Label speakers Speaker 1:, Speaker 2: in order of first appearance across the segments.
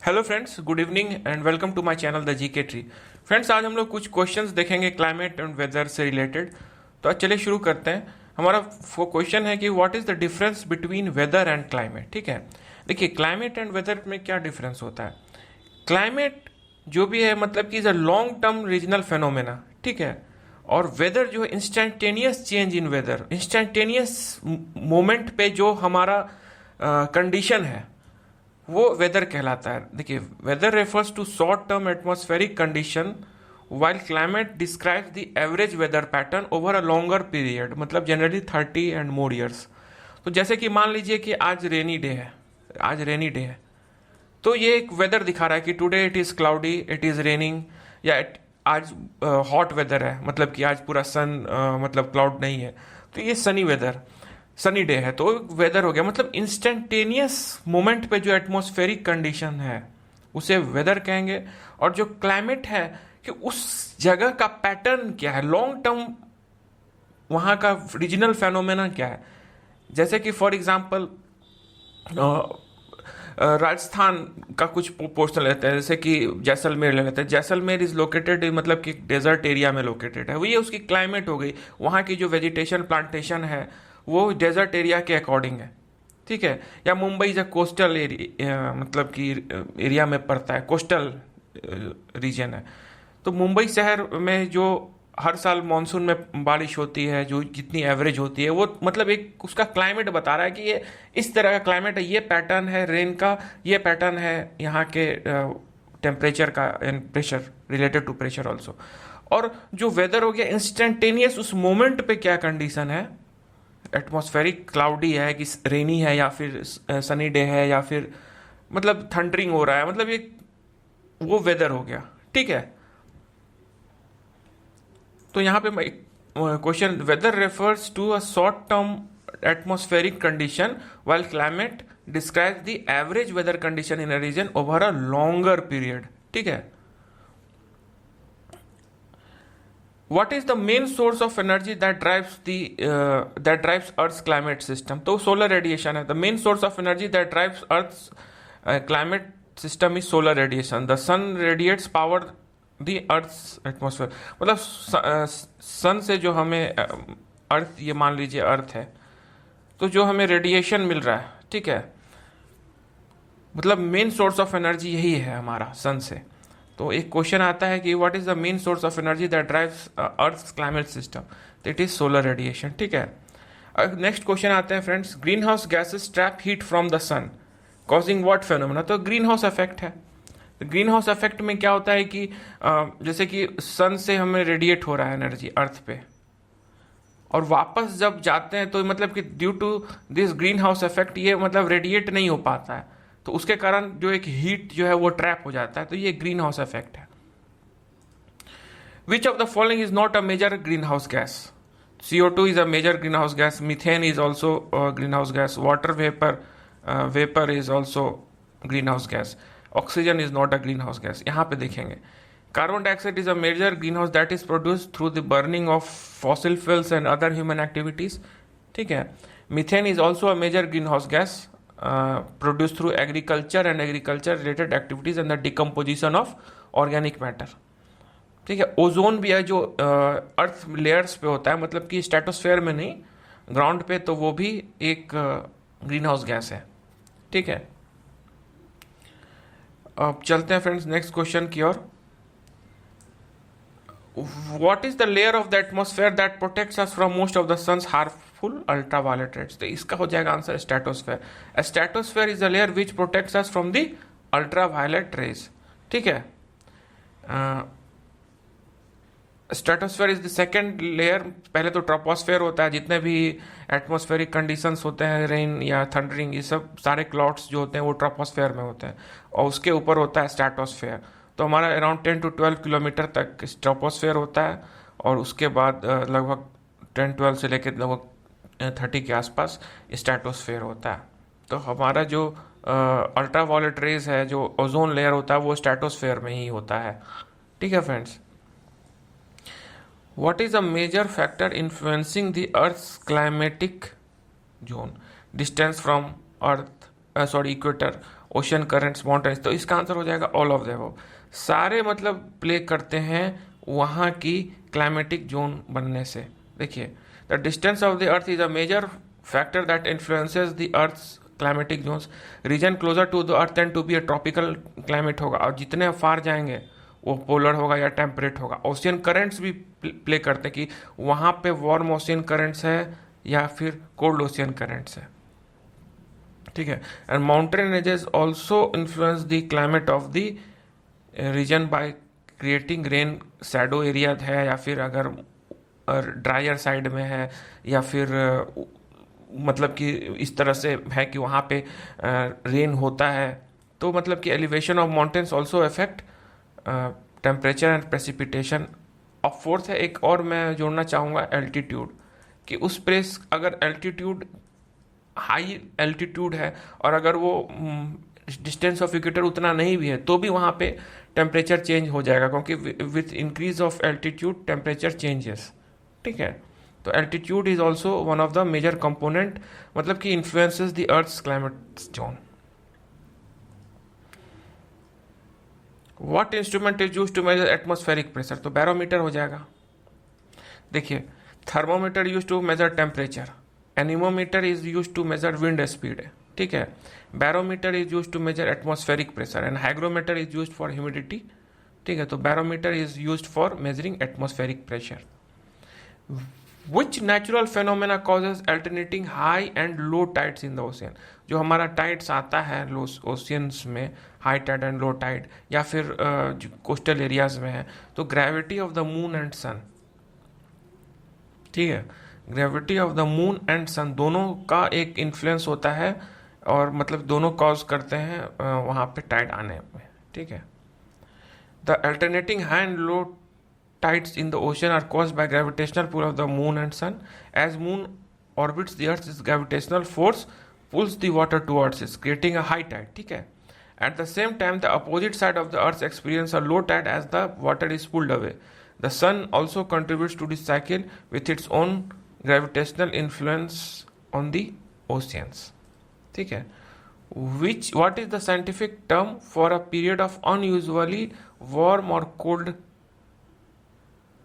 Speaker 1: Hello friends, good evening and welcome to my channel the GK tree. Friends, आज हम लोग कुछ questions देखेंगे क्लाइमेट एंड वेदर से रिलेटेड। तो आज चलिए शुरू करते हैं। हमारा क्वेश्चन है कि what is the difference between weather and climate. ठीक है, देखिए क्लाइमेट एंड वेदर में क्या डिफरेंस होता है। क्लाइमेट जो भी है मतलब कि is a long term regional phenomena, ठीक है। और वेदर जो है instantaneous change in weather, instantaneous moment पे जो हमारा कंडीशन है वो वेदर कहलाता है। देखिए, weather refers to short term atmospheric condition while climate describes the average weather pattern over a longer period, मतलब जनरली 30 एंड मोर ईयर्स। तो जैसे कि मान लीजिए कि आज रेनी डे है, आज रेनी डे है, तो ये एक वेदर दिखा रहा है कि today it is cloudy, it is raining, या आज हॉट वेदर है, मतलब कि आज पूरा सन मतलब क्लाउड नहीं है, तो ये सनी वेदर, सनी डे है, तो वेदर हो गया। मतलब इंस्टेंटेनियस मोमेंट पे जो एटमॉस्फेरिक कंडीशन है उसे वेदर कहेंगे। और जो क्लाइमेट है कि उस जगह का पैटर्न क्या है, लॉन्ग टर्म वहाँ का रीजनल फेनोमेना क्या है। जैसे कि फॉर एग्जांपल राजस्थान का कुछ पोर्शन लेते हैं, जैसे कि जैसलमेर ले लेते हैं। जैसलमेर इज लोकेटेड मतलब कि डेजर्ट एरिया में लोकेटेड है, वो ये उसकी क्लाइमेट हो गई। वहाँ की जो वेजिटेशन प्लांटेशन है वो डेजर्ट एरिया के अकॉर्डिंग है, ठीक है। या मुंबई जो कोस्टल एरिया मतलब कि एरिया में पड़ता है, कोस्टल रीजन है, तो मुंबई शहर में जो हर साल मानसून में बारिश होती है, जो जितनी एवरेज होती है, वो मतलब एक उसका क्लाइमेट बता रहा है कि ये इस तरह का क्लाइमेट है, ये पैटर्न है रेन का, ये पैटर्न है यहाँ के टेम्परेचर का and pressure, related to pressure also. और जो वेदर हो गया इंस्टेंटेनियस, उस मोमेंट पे क्या कंडीशन है, एटमॉस्फेरिक क्लाउडी है कि रेनी है, या फिर सनी डे है, या फिर मतलब थंडरिंग हो रहा है, मतलब ये वो वेदर हो गया, ठीक है। तो यहाँ पे question, weather refers to a short term atmospheric condition while climate describe the average weather condition in a region over a longer period, ठीक है। What is the main source of energy that drives Earth's climate system? तो solar radiation है। The main source of energy that drives Earth's climate system is solar radiation. The sun radiates power the Earth's atmosphere. मतलब सन से जो हमें अर्थ, ये मान लीजिए अर्थ है, तो जो हमें रेडिएशन मिल रहा है, ठीक है, मतलब मेन सोर्स ऑफ एनर्जी यही है हमारा सन से। तो एक क्वेश्चन आता है कि what is the main source of energy that drives earth climate system, तो इट इज सोलर रेडिएशन, ठीक है। नेक्स्ट क्वेश्चन आते हैं friends, greenhouse gases trap heat from the sun causing what phenomena. तो greenhouse effect है। तो greenhouse effect में क्या होता है कि जैसे कि सन से हमें रेडिएट हो रहा है एनर्जी अर्थ पे, और वापस जब जाते हैं तो मतलब कि due to this greenhouse effect ये मतलब रेडिएट नहीं हो पाता है, तो उसके कारण जो एक हीट जो है वो ट्रैप हो जाता है, तो ये ग्रीन हाउस इफेक्ट है। Which of the following is not a major greenhouse gas. CO2 is a major greenhouse gas. Methane is also a greenhouse gas. Water vapor is also greenhouse gas. Oxygen is not a greenhouse gas. यहाँ पे देखेंगे, carbon dioxide is a major greenhouse that is produced through the burning of fossil fuels and other human activities. ठीक है। Methane is also a major greenhouse gas produced through agriculture and agriculture related activities and the decomposition of organic matter. ठीक है। Ozone भी है जो अर्थ layers पे होता है, मतलब कि स्ट्रेटोस्फेयर में नहीं, ग्राउंड पे, तो वो भी एक ग्रीन हाउस गैस है, ठीक है। अब चलते हैं फ्रेंड्स नेक्स्ट क्वेश्चन की ओर। What is the layer of the atmosphere that protects us from most of the sun's harmful ultraviolet rays. तो इसका हो जाएगा answer stratosphere. Stratosphere is the layer which protects us from the ultraviolet rays, ठीक है। Stratosphere is the second layer. पहले तो troposphere होता है, जितने भी एटमॉस्फेरिक कंडीशंस होते हैं, रेन या थंडरिंग, ये सब सारे क्लाउड्स जो होते हैं वो ट्रोपोस्फेयर में होते हैं, और उसके ऊपर होता है स्ट्रेटोस्फेयर। तो हमारा अराउंड 10 to 12 किलोमीटर तक ट्रोपोस्फेयर होता है, और उसके बाद लगभग 10-12 से लेकर लगभग 30 के आसपास स्ट्रेटोस्फेयर होता है। तो हमारा जो अल्ट्रावायलेट रेज है, जो ओजोन लेयर होता है, वो स्ट्रेटोस्फेयर में ही होता है, ठीक है friends. What is a major factor influencing the Earth's climatic zone? Distance from equator, ocean currents, mountains, तो इसका आंसर हो जाएगा ऑल ऑफ द अबव। सारे मतलब प्ले करते हैं वहाँ की क्लाइमेटिक जोन बनने से। देखिए, the distance of the earth is a major factor that influences the earth's climatic zones. Region closer to the earth and to be a tropical climate होगा, और जितने फार जाएंगे वो पोलर होगा या टेम्परेट होगा। ओशियन करंट्स भी प्ले करते हैं कि वहाँ पे वार्म ओशियन करंट्स है या फिर कोल्ड ओशियन करंट्स है, ठीक है। And mountain ranges also influence the climate of the region by creating rain shadow area है, या फिर अगर ड्रायर साइड में है, या फिर मतलब कि इस तरह से है कि वहाँ पे रेन होता है, तो मतलब कि elevation of mountains also affect temperature and precipitation. और फोर्थ है एक और मैं जोड़ना चाहूँगा, एल्टीट्यूड, कि उस प्लेस अगर एल्टीट्यूड हाई एल्टीट्यूड है और अगर वो डिस्टेंस ऑफ इक्वेटर उतना नहीं भी है तो भी वहाँ पे टेम्परेचर चेंज हो जाएगा, क्योंकि with increase of altitude temperature changes, ठीक है। तो altitude is also one of the major component, मतलब कि influences the earth's climate zone. What instrument is use to measure atmospheric pressure, तो बैरोमीटर हो जाएगा। देखिए, thermometer use to measure temperature, anemometer is use to measure wind speed, ठीक है। Barometer is use to measure atmospheric pressure and hygrometer is use for humidity, ठीक है। तो barometer is use for measuring atmospheric pressure. Which natural phenomena causes alternating high and low tides in the ocean, जो हमारा tides आता है oceans में, high tide and low tide, या फिर कोस्टल एरियाज में है, तो gravity of the moon and sun, ठीक है। Gravity of the moon and sun दोनों का एक इन्फ्लुएंस होता है, और मतलब दोनों कॉज करते हैं वहाँ पे टाइड आने में, ठीक है। The alternating high and low tides in the ocean are caused by gravitational pull of the moon and sun. As moon orbits the earth, its gravitational force pulls the water towards it, creating a high tide, ठीक है। At the same time, the opposite side of the earth experience a low tide as the water is pulled away. The sun also contributes to this cycle with its own gravitational influence on the oceans, ठीक है। What is the scientific term for a period of unusually warm or cold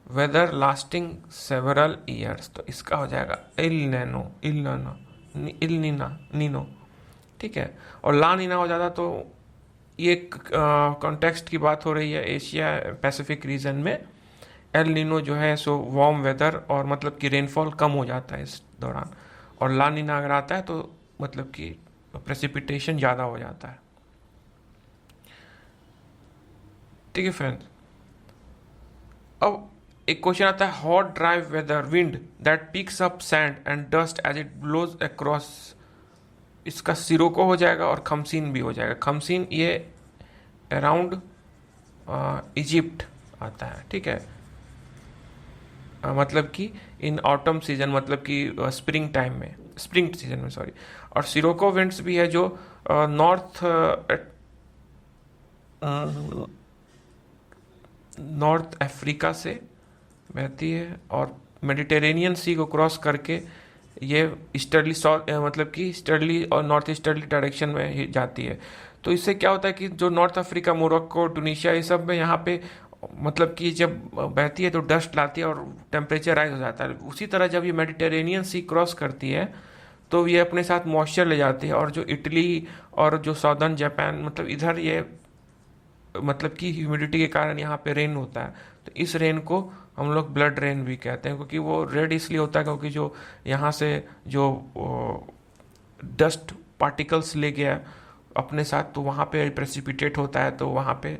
Speaker 1: weather lasting several years, तो इसका हो जाएगा इल Nino, ठीक है। और ला नीना हो जाता तो ये कॉन्टेक्स्ट की बात हो रही है एशिया पैसिफिक रीजन में। एल नीनो जो है सो वार्म वेदर, और मतलब कि रेनफॉल कम हो जाता है इस दौरान, और ला नीना अगर आता है तो मतलब कि प्रेसिपिटेशन ज़्यादा हो जाता है, ठीक है फ्रेंड्स। अब एक क्वेश्चन आता है, hot dry weather wind that picks up sand and dust as it blows across, इसका सिरोको हो जाएगा और खमसीन भी हो जाएगा। खमसीन ये अराउंड इजिप्ट आता है, ठीक है। मतलब कि इन ऑटम सीजन, मतलब कि स्प्रिंग सीजन में सॉरी। और सिरोको विंड्स भी है जो नॉर्थ अफ्रीका से बहती है और मेडिटेरेनियन सी को क्रॉस करके ये ईस्टर्ली मतलब कि ईस्टर्ली और नॉर्थ ईस्टर्ली डायरेक्शन में ही जाती है। तो इससे क्या होता है कि जो नॉर्थ अफ्रीका, मोरक्को, टूनिशिया, ये सब में यहाँ पे मतलब कि जब बहती है तो डस्ट लाती है और टेम्परेचर राइज हो जाता है। उसी तरह जब ये मेडिटेरेनियन सी क्रॉस करती है तो ये अपने साथ मॉइस्चर ले जाती है, और जो इटली और जो साउदर्न जापान, मतलब इधर ये मतलब कि ह्यूमिडिटी के कारण यहाँ पे रेन होता है। तो इस रेन को हम लोग ब्लड रेन भी कहते हैं, क्योंकि वो रेड इसलिए होता है क्योंकि जो यहाँ से जो डस्ट पार्टिकल्स ले गया अपने साथ, तो वहाँ पे प्रेसिपिटेट होता है, तो वहाँ पे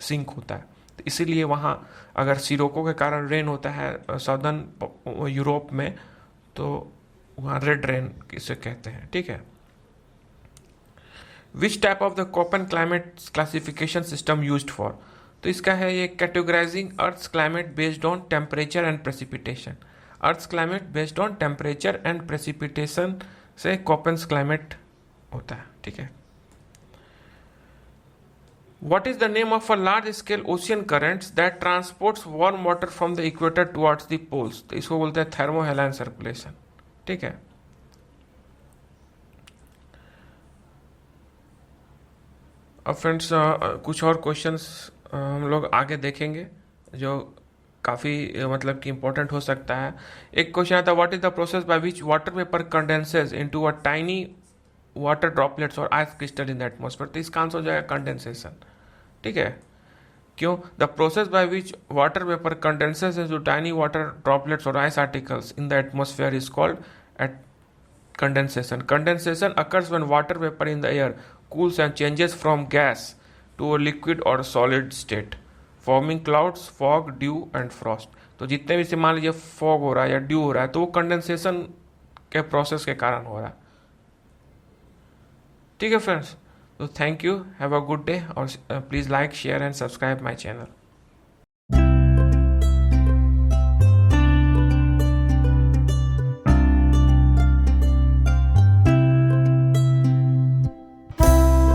Speaker 1: सिंक होता है। तो इसीलिए वहाँ अगर सिरोको के कारण रेन होता है साउदर्न यूरोप में, तो वहाँ रेड रेन इसे कहते हैं, ठीक है। Which type of the Koppen climate classification system used for, तो इसका है ये categorising earth's climate based on temperature and precipitation. Earth's climate based on temperature and precipitation से कोपेन्स क्लाइमेट होता है, ठीक है। What is the name of a large scale ocean currents that transports warm water from the equator towards the poles, तो इसको बोलते हैं थर्मोहेलाइन circulation, ठीक है। अब फ्रेंड्स कुछ और क्वेश्चंस हम लोग आगे देखेंगे जो काफ़ी मतलब कि इम्पोर्टेंट हो सकता है। एक क्वेश्चन आता है, what is the process by which water vapour condenses into a tiny water droplets और ice crystal in the atmosphere. तो इसका आंसर हो जाएगा कंडेंसेशन। ठीक है, क्यों? The process by which water vapour condenses into tiny water droplets और ice articles in the atmosphere is called at condensation. Condensation occurs when water vapor in the air cools and changes from gas to a liquid or solid state, forming clouds, fog, dew and frost. तो जितने भी से मान लीजिए fog हो रहा है या ड्यू हो रहा है तो वो कंडेंसेशन के प्रोसेस के कारण हो रहा है। ठीक है फ्रेंड्स, तो thank you, have a good day और please like share and subscribe my channel.